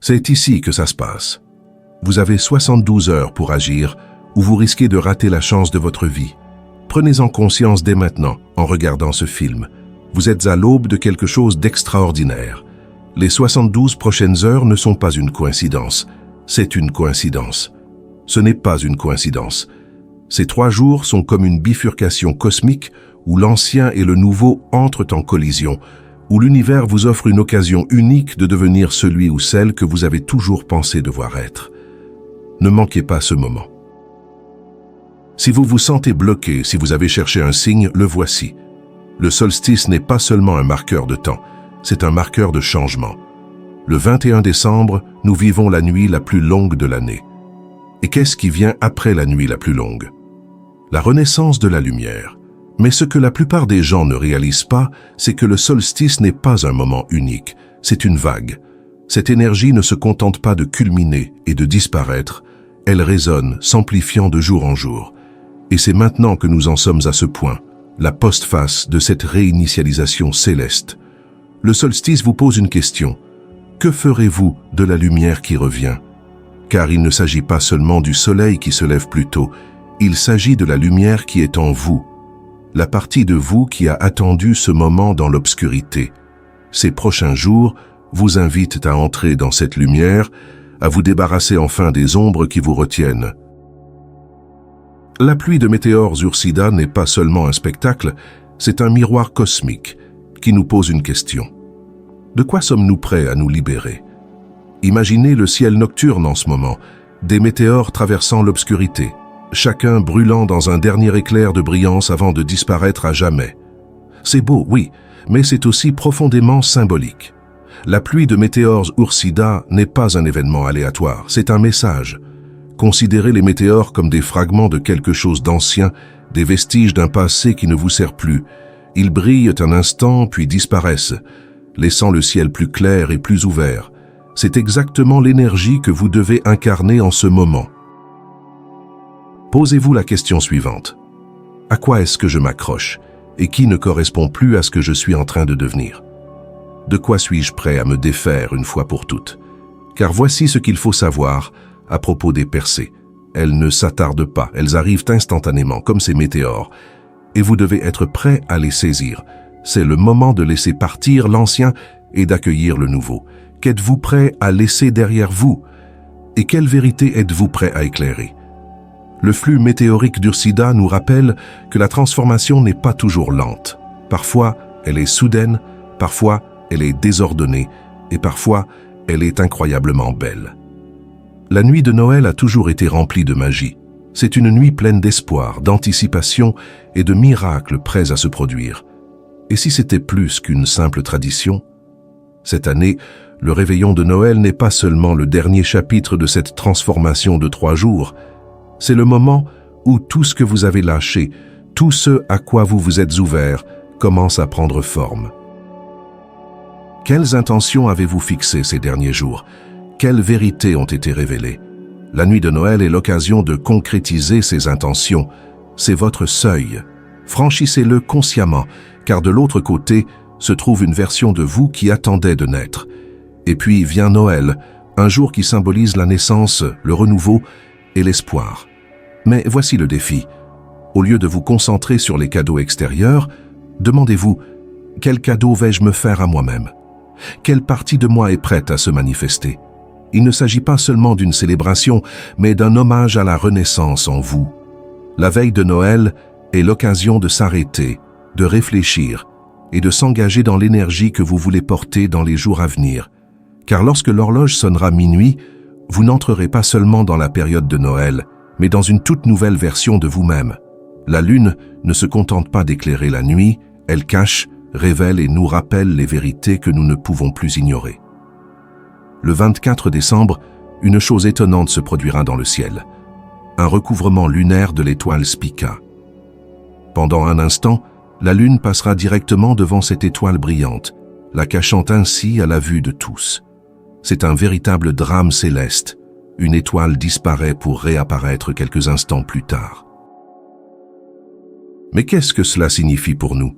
C'est ici que ça se passe. Vous avez 72 heures pour agir ou vous risquez de rater la chance de votre vie. Prenez-en conscience dès maintenant en regardant ce film. Vous êtes à l'aube de quelque chose d'extraordinaire. Les 72 prochaines heures ne sont pas une coïncidence. C'est une coïncidence. Ce n'est pas une coïncidence. Ces 3 jours sont comme une bifurcation cosmique où l'ancien et le nouveau entrent en collision, où l'univers vous offre une occasion unique de devenir celui ou celle que vous avez toujours pensé devoir être. Ne manquez pas ce moment. Si vous vous sentez bloqué, si vous avez cherché un signe, le voici. Le solstice n'est pas seulement un marqueur de temps, c'est un marqueur de changement. Le 21 décembre, nous vivons la nuit la plus longue de l'année. Et qu'est-ce qui vient après la nuit la plus longue? La renaissance de la lumière. Mais ce que la plupart des gens ne réalisent pas, c'est que le solstice n'est pas un moment unique, c'est une vague. Cette énergie ne se contente pas de culminer et de disparaître, elle résonne, s'amplifiant de jour en jour. Et c'est maintenant que nous en sommes à ce point, la postface de cette réinitialisation céleste. Le solstice vous pose une question. Que ferez-vous de la lumière qui revient? Car il ne s'agit pas seulement du soleil qui se lève plus tôt, il s'agit de la lumière qui est en vous, la partie de vous qui a attendu ce moment dans l'obscurité. Ces prochains jours vous invitent à entrer dans cette lumière, à vous débarrasser enfin des ombres qui vous retiennent. La pluie de météores Ursida n'est pas seulement un spectacle, c'est un miroir cosmique qui nous pose une question. De quoi sommes-nous prêts à nous libérer? Imaginez le ciel nocturne en ce moment, des météores traversant l'obscurité, chacun brûlant dans un dernier éclair de brillance avant de disparaître à jamais. C'est beau, oui, mais c'est aussi profondément symbolique. La pluie de météores Ursida n'est pas un événement aléatoire, c'est un message. Considérez les météores comme des fragments de quelque chose d'ancien, des vestiges d'un passé qui ne vous sert plus. Ils brillent un instant puis disparaissent, laissant le ciel plus clair et plus ouvert. C'est exactement l'énergie que vous devez incarner en ce moment. Posez-vous la question suivante. À quoi est-ce que je m'accroche et qui ne correspond plus à ce que je suis en train de devenir? De quoi suis-je prêt à me défaire une fois pour toutes? Car voici ce qu'il faut savoir à propos des percées. Elles ne s'attardent pas, elles arrivent instantanément, comme ces météores. Et vous devez être prêt à les saisir. C'est le moment de laisser partir l'ancien et d'accueillir le nouveau. Qu'êtes-vous prêt à laisser derrière vous? Et quelle vérité êtes-vous prêt à éclairer? Le flux météorique d'Ursida nous rappelle que la transformation n'est pas toujours lente. Parfois, elle est soudaine, parfois, elle est désordonnée, et parfois, elle est incroyablement belle. La nuit de Noël a toujours été remplie de magie. C'est une nuit pleine d'espoir, d'anticipation et de miracles prêts à se produire. Et si c'était plus qu'une simple tradition? Cette année, le réveillon de Noël n'est pas seulement le dernier chapitre de cette transformation de 3 jours, c'est le moment où tout ce que vous avez lâché, tout ce à quoi vous vous êtes ouvert, commence à prendre forme. Quelles intentions avez-vous fixées ces derniers jours? Quelles vérités ont été révélées? La nuit de Noël est l'occasion de concrétiser ces intentions. C'est votre seuil. Franchissez-le consciemment, car de l'autre côté se trouve une version de vous qui attendait de naître. Et puis vient Noël, un jour qui symbolise la naissance, le renouveau et l'espoir. Mais voici le défi. Au lieu de vous concentrer sur les cadeaux extérieurs, demandez-vous, quel cadeau vais-je me faire à moi-même? Quelle partie de moi est prête à se manifester? Il ne s'agit pas seulement d'une célébration, mais d'un hommage à la renaissance en vous. La veille de Noël est l'occasion de s'arrêter, de réfléchir et de s'engager dans l'énergie que vous voulez porter dans les jours à venir. Car lorsque l'horloge sonnera minuit, vous n'entrerez pas seulement dans la période de Noël, mais dans une toute nouvelle version de vous-même. La lune ne se contente pas d'éclairer la nuit, elle cache, révèle et nous rappelle les vérités que nous ne pouvons plus ignorer. Le 24 décembre, une chose étonnante se produira dans le ciel. Un recouvrement lunaire de l'étoile Spica. Pendant un instant, la lune passera directement devant cette étoile brillante, la cachant ainsi à la vue de tous. C'est un véritable drame céleste. Une étoile disparaît pour réapparaître quelques instants plus tard. Mais qu'est-ce que cela signifie pour nous?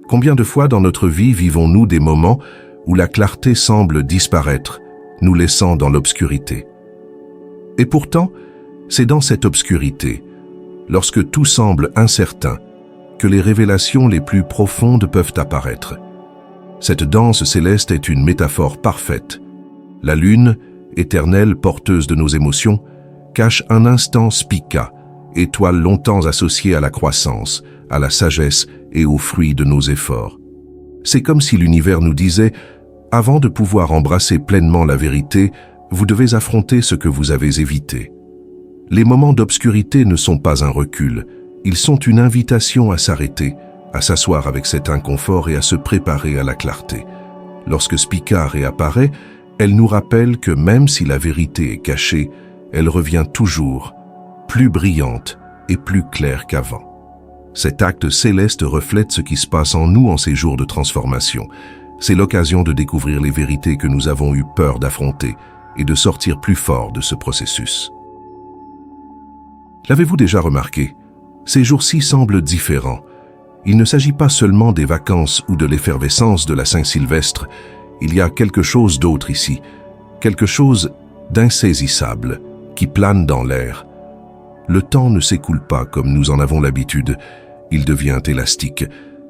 Combien de fois dans notre vie vivons-nous des moments où la clarté semble disparaître nous laissant dans l'obscurité. Et pourtant, c'est dans cette obscurité, lorsque tout semble incertain, que les révélations les plus profondes peuvent apparaître. Cette danse céleste est une métaphore parfaite. La lune, éternelle porteuse de nos émotions, cache un instant Spica, étoile longtemps associée à la croissance, à la sagesse et aux fruits de nos efforts. C'est comme si l'univers nous disait « Avant de pouvoir embrasser pleinement la vérité, vous devez affronter ce que vous avez évité. » Les moments d'obscurité ne sont pas un recul, ils sont une invitation à s'arrêter, à s'asseoir avec cet inconfort et à se préparer à la clarté. Lorsque Spica réapparaît, elle nous rappelle que même si la vérité est cachée, elle revient toujours, plus brillante et plus claire qu'avant. Cet acte céleste reflète ce qui se passe en nous en ces jours de transformation. C'est l'occasion de découvrir les vérités que nous avons eu peur d'affronter et de sortir plus fort de ce processus. L'avez-vous déjà remarqué? Ces jours-ci semblent différents. Il ne s'agit pas seulement des vacances ou de l'effervescence de la Saint-Sylvestre. Il y a quelque chose d'autre ici, quelque chose d'insaisissable qui plane dans l'air. Le temps ne s'écoule pas comme nous en avons l'habitude. Il devient élastique,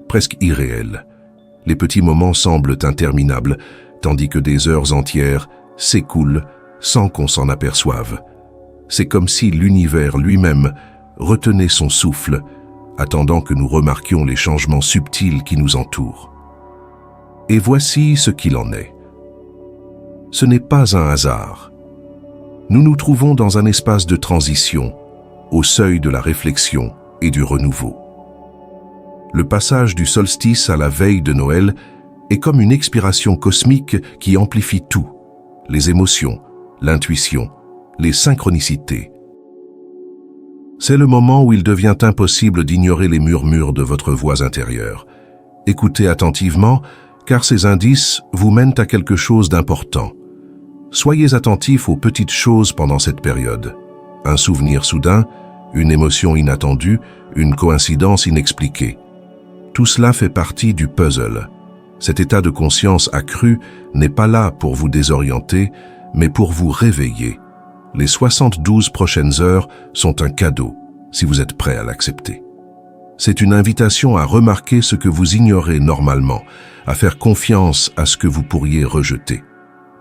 presque irréel. Les petits moments semblent interminables, tandis que des heures entières s'écoulent sans qu'on s'en aperçoive. C'est comme si l'univers lui-même retenait son souffle, attendant que nous remarquions les changements subtils qui nous entourent. Et voici ce qu'il en est. Ce n'est pas un hasard. Nous nous trouvons dans un espace de transition, au seuil de la réflexion et du renouveau. Le passage du solstice à la veille de Noël est comme une expiration cosmique qui amplifie tout, les émotions, l'intuition, les synchronicités. C'est le moment où il devient impossible d'ignorer les murmures de votre voix intérieure. Écoutez attentivement, car ces indices vous mènent à quelque chose d'important. Soyez attentifs aux petites choses pendant cette période. Un souvenir soudain, une émotion inattendue, une coïncidence inexpliquée. Tout cela fait partie du puzzle. Cet état de conscience accru n'est pas là pour vous désorienter, mais pour vous réveiller. Les 72 prochaines heures sont un cadeau, si vous êtes prêt à l'accepter. C'est une invitation à remarquer ce que vous ignorez normalement, à faire confiance à ce que vous pourriez rejeter.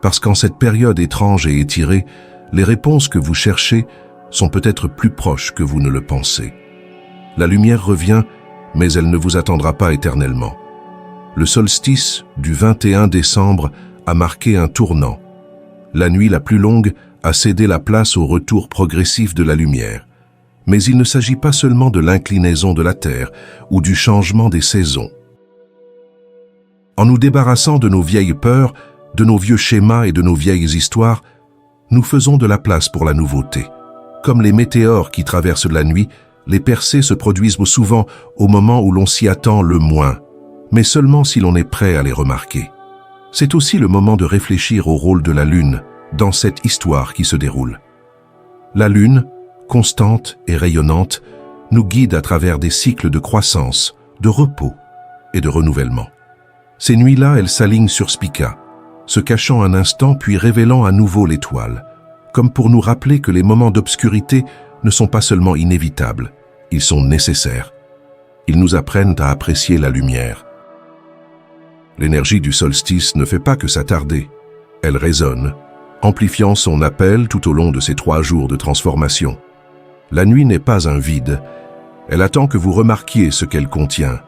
Parce qu'en cette période étrange et étirée, les réponses que vous cherchez sont peut-être plus proches que vous ne le pensez. La lumière revient, mais elle ne vous attendra pas éternellement. Le solstice du 21 décembre a marqué un tournant. La nuit la plus longue a cédé la place au retour progressif de la lumière. Mais il ne s'agit pas seulement de l'inclinaison de la Terre ou du changement des saisons. En nous débarrassant de nos vieilles peurs, de nos vieux schémas et de nos vieilles histoires, nous faisons de la place pour la nouveauté. Comme les météores qui traversent la nuit, les percées se produisent souvent au moment où l'on s'y attend le moins, mais seulement si l'on est prêt à les remarquer. C'est aussi le moment de réfléchir au rôle de la Lune dans cette histoire qui se déroule. La Lune, constante et rayonnante, nous guide à travers des cycles de croissance, de repos et de renouvellement. Ces nuits-là, elle s'aligne sur Spica, se cachant un instant puis révélant à nouveau l'étoile, comme pour nous rappeler que les moments d'obscurité ne sont pas seulement inévitables, ils sont nécessaires. Ils nous apprennent à apprécier la lumière. L'énergie du solstice ne fait pas que s'attarder, elle résonne, amplifiant son appel tout au long de ces 3 jours de transformation. La nuit n'est pas un vide, elle attend que vous remarquiez ce qu'elle contient.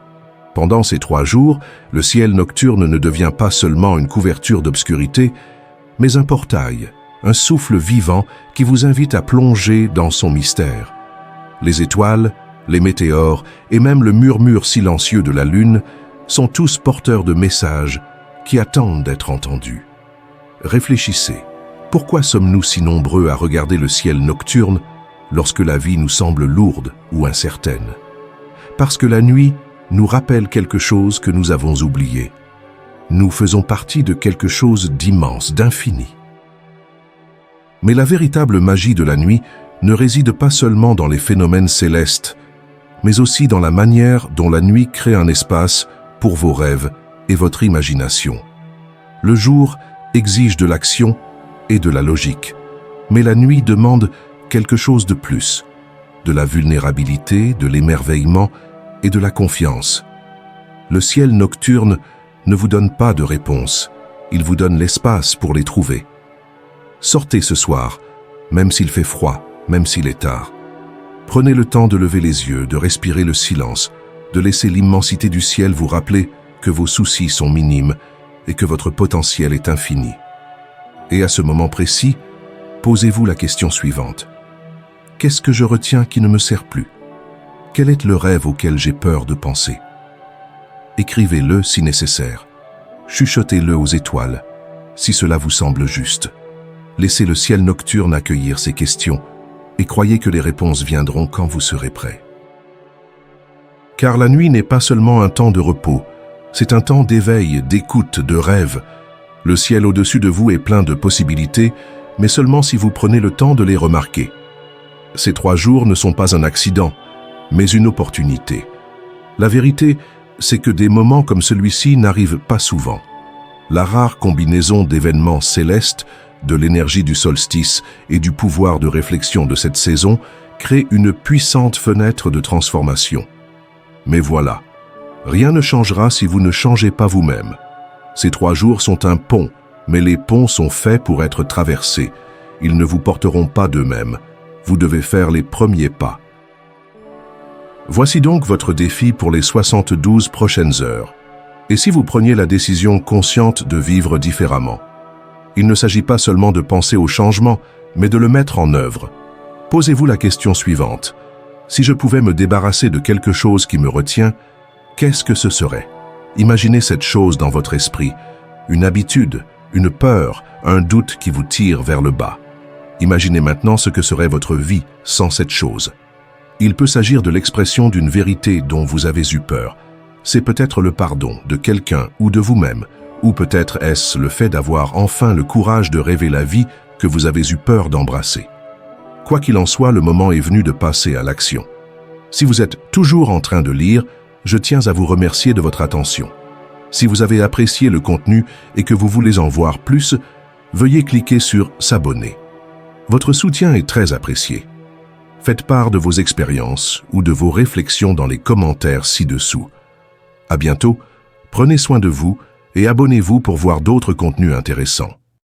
Pendant ces 3 jours, le ciel nocturne ne devient pas seulement une couverture d'obscurité, mais un portail, un souffle vivant qui vous invite à plonger dans son mystère. Les étoiles, les météores et même le murmure silencieux de la lune sont tous porteurs de messages qui attendent d'être entendus. Réfléchissez, pourquoi sommes-nous si nombreux à regarder le ciel nocturne lorsque la vie nous semble lourde ou incertaine? Parce que la nuit nous rappelle quelque chose que nous avons oublié. Nous faisons partie de quelque chose d'immense, d'infini. Mais la véritable magie de la nuit ne réside pas seulement dans les phénomènes célestes, mais aussi dans la manière dont la nuit crée un espace pour vos rêves et votre imagination. Le jour exige de l'action, et de la logique. Mais la nuit demande quelque chose de plus, de la vulnérabilité, de l'émerveillement et de la confiance. Le ciel nocturne ne vous donne pas de réponses, il vous donne l'espace pour les trouver. Sortez ce soir, même s'il fait froid, même s'il est tard. Prenez le temps de lever les yeux, de respirer le silence, de laisser l'immensité du ciel vous rappeler que vos soucis sont minimes et que votre potentiel est infini. Et à ce moment précis, posez-vous la question suivante. Qu'est-ce que je retiens qui ne me sert plus? Quel est le rêve auquel j'ai peur de penser? Écrivez-le si nécessaire. Chuchotez-le aux étoiles, si cela vous semble juste. Laissez le ciel nocturne accueillir ces questions et croyez que les réponses viendront quand vous serez prêt. Car la nuit n'est pas seulement un temps de repos, c'est un temps d'éveil, d'écoute, de rêve. Le ciel au-dessus de vous est plein de possibilités, mais seulement si vous prenez le temps de les remarquer. Ces 3 jours ne sont pas un accident, mais une opportunité. La vérité, c'est que des moments comme celui-ci n'arrivent pas souvent. La rare combinaison d'événements célestes, de l'énergie du solstice et du pouvoir de réflexion de cette saison crée une puissante fenêtre de transformation. Mais voilà, rien ne changera si vous ne changez pas vous-même. Ces 3 jours sont un pont, mais les ponts sont faits pour être traversés. Ils ne vous porteront pas d'eux-mêmes. Vous devez faire les premiers pas. Voici donc votre défi pour les 72 prochaines heures. Et si vous preniez la décision consciente de vivre différemment? Il ne s'agit pas seulement de penser au changement, mais de le mettre en œuvre. Posez-vous la question suivante. Si je pouvais me débarrasser de quelque chose qui me retient, qu'est-ce que ce serait? Imaginez cette chose dans votre esprit, une habitude, une peur, un doute qui vous tire vers le bas. Imaginez maintenant ce que serait votre vie sans cette chose. Il peut s'agir de l'expression d'une vérité dont vous avez eu peur. C'est peut-être le pardon de quelqu'un ou de vous-même, ou peut-être est-ce le fait d'avoir enfin le courage de rêver la vie que vous avez eu peur d'embrasser. Quoi qu'il en soit, le moment est venu de passer à l'action. Si vous êtes toujours en train de lire, je tiens à vous remercier de votre attention. Si vous avez apprécié le contenu et que vous voulez en voir plus, veuillez cliquer sur « S'abonner ». Votre soutien est très apprécié. Faites part de vos expériences ou de vos réflexions dans les commentaires ci-dessous. À bientôt, prenez soin de vous et abonnez-vous pour voir d'autres contenus intéressants.